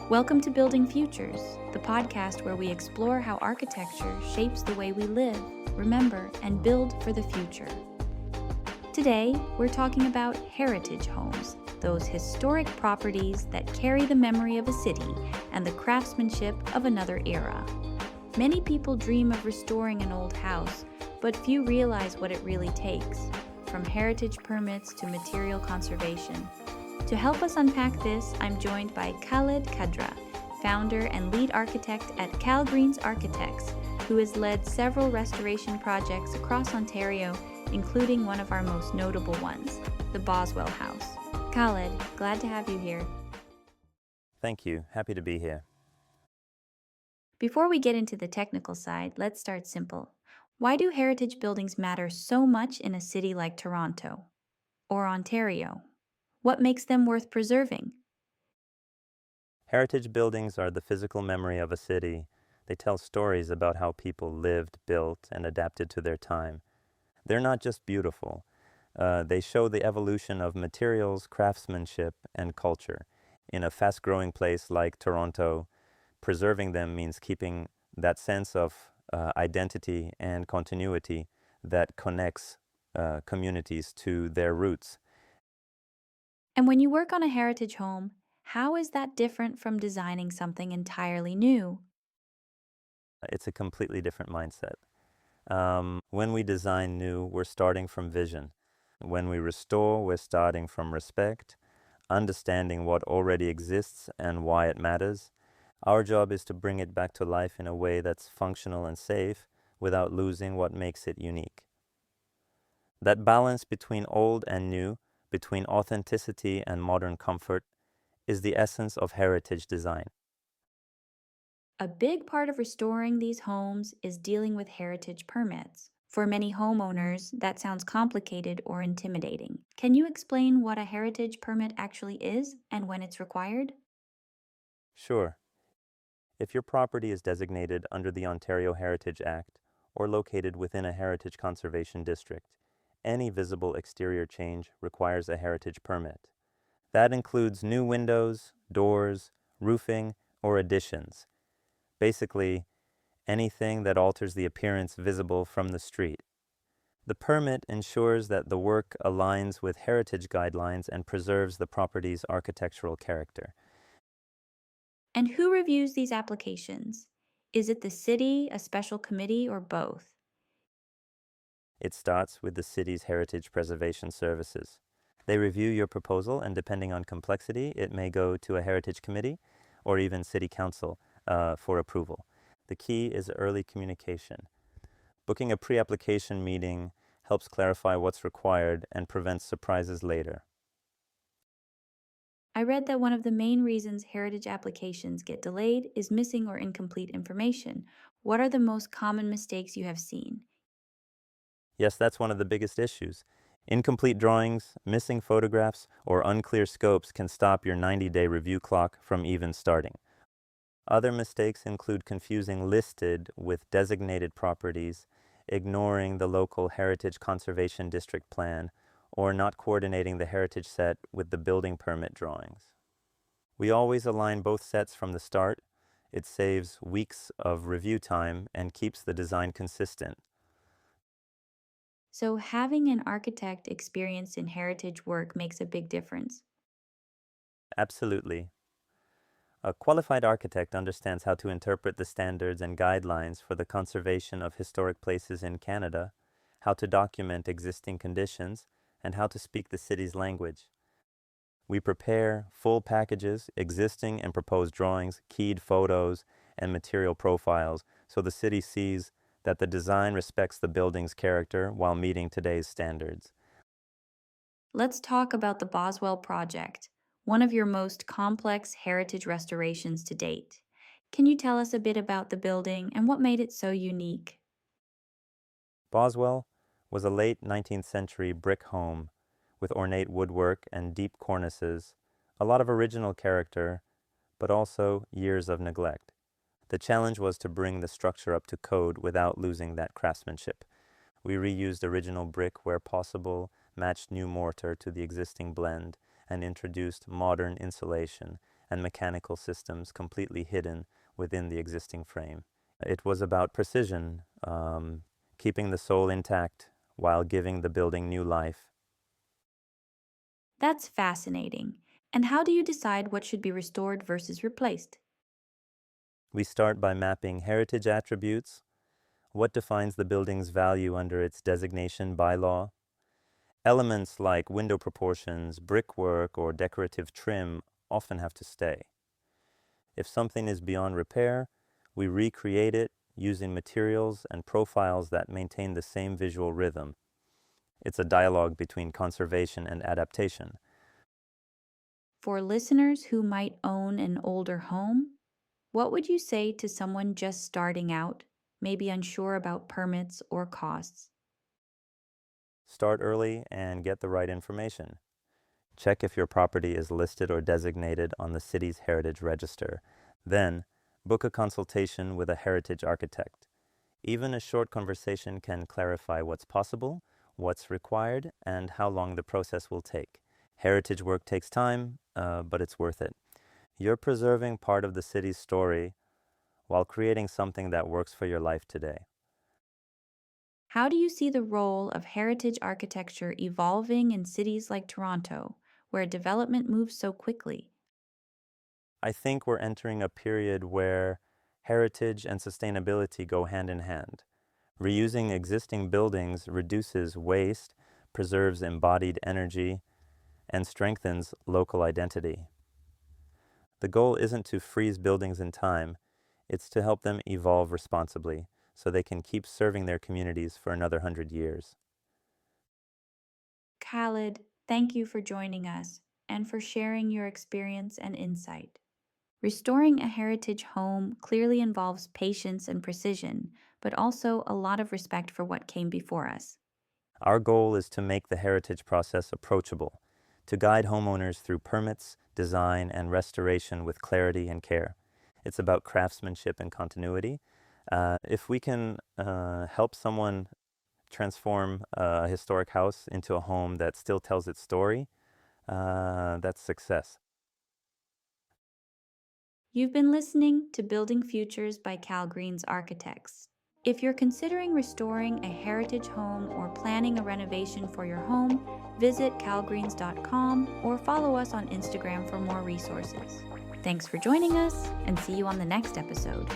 Welcome to Building Futures, the podcast where we explore how architecture shapes the way we live, remember, and build for the future. Today, we're talking about heritage homes, those historic properties that carry the memory of a city and the craftsmanship of another era. Many people dream of restoring an old house, but few realize what it really takes, from heritage permits to material conservation. To help us unpack this, I'm joined by Khaled Khadra, founder and lead architect at Kalgreens Architects, who has led several restoration projects across Ontario, including one of our most notable ones, the Boswell House. Khaled, glad to have you here. Thank you. Happy to be here. Before we get into the technical side, let's start simple. Why do heritage buildings matter so much in a city like Toronto or Ontario? What makes them worth preserving? Heritage buildings are the physical memory of a city. They tell stories about how people lived, built, and adapted to their time. They're not just beautiful. They show the evolution of materials, craftsmanship, and culture. In a fast-growing place like Toronto, preserving them means keeping that sense of identity and continuity that connects communities to their roots. And when you work on a heritage home, how is that different from designing something entirely new? It's a completely different mindset. When we design new, we're starting from vision. When we restore, we're starting from respect, understanding what already exists and why it matters. Our job is to bring it back to life in a way that's functional and safe without losing what makes it unique. That balance between old and new, between authenticity and modern comfort, is the essence of heritage design. A big part of restoring these homes is dealing with heritage permits. For many homeowners, that sounds complicated or intimidating. Can you explain what a heritage permit actually is and when it's required? Sure, if your property is designated under the Ontario Heritage Act or located within a heritage conservation district, any visible exterior change requires a heritage permit. That includes new windows, doors, roofing, or additions. Basically, anything that alters the appearance visible from the street. The permit ensures that the work aligns with heritage guidelines and preserves the property's architectural character. And who reviews these applications? Is it the city, a special committee, or both? It starts with the city's Heritage Preservation Services. They review your proposal, and depending on complexity, it may go to a heritage committee or even city council for approval. The key is early communication. Booking a pre-application meeting helps clarify what's required and prevents surprises later. I read that one of the main reasons heritage applications get delayed is missing or incomplete information. What are the most common mistakes you have seen? Yes, that's one of the biggest issues. Incomplete drawings, missing photographs, or unclear scopes can stop your 90-day review clock from even starting. Other mistakes include confusing listed with designated properties, ignoring the local Heritage Conservation District plan, or not coordinating the heritage set with the building permit drawings. We always align both sets from the start. It saves weeks of review time and keeps the design consistent. So, having an architect experienced in heritage work makes a big difference. Absolutely. A qualified architect understands how to interpret the standards and guidelines for the conservation of historic places in Canada, how to document existing conditions, and how to speak the city's language. We prepare full packages, existing and proposed drawings, keyed photos, and material profiles so the city sees that the design respects the building's character while meeting today's standards. Let's talk about the Boswell project, one of your most complex heritage restorations to date. Can you tell us a bit about the building and what made it so unique? Boswell was a late 19th century brick home with ornate woodwork and deep cornices, a lot of original character, but also years of neglect. The challenge was to bring the structure up to code without losing that craftsmanship. We reused original brick where possible, matched new mortar to the existing blend, and introduced modern insulation, and mechanical systems completely hidden within the existing frame. It was about precision, keeping the soul intact while giving the building new life. That's fascinating. And how do you decide what should be restored versus replaced? We start by mapping heritage attributes, what defines the building's value under its designation by law. Elements like window proportions, brickwork, or decorative trim often have to stay. If something is beyond repair, we recreate it using materials and profiles that maintain the same visual rhythm. It's a dialogue between conservation and adaptation. For listeners who might own an older home, what would you say to someone just starting out, maybe unsure about permits or costs? Start early and get the right information. Check if your property is listed or designated on the city's heritage register. Then, book a consultation with a heritage architect. Even a short conversation can clarify what's possible, what's required, and how long the process will take. Heritage work takes time, but it's worth it. You're preserving part of the city's story while creating something that works for your life today. How do you see the role of heritage architecture evolving in cities like Toronto, where development moves so quickly? I think we're entering a period where heritage and sustainability go hand in hand. Reusing existing buildings reduces waste, preserves embodied energy, and strengthens local identity. The goal isn't to freeze buildings in time, it's to help them evolve responsibly so they can keep serving their communities for another 100 years. Khaled, thank you for joining us and for sharing your experience and insight. Restoring a heritage home clearly involves patience and precision, but also a lot of respect for what came before us. Our goal is to make the heritage process approachable, to guide homeowners through permits, design, and restoration with clarity and care. It's about craftsmanship and continuity. If we can help someone transform a historic house into a home that still tells its story, that's success. You've been listening to Building Futures by Kalgreens Architects. If you're considering restoring a heritage home or planning a renovation for your home, visit kalgreens.com or follow us on Instagram for more resources. Thanks for joining us, and see you on the next episode.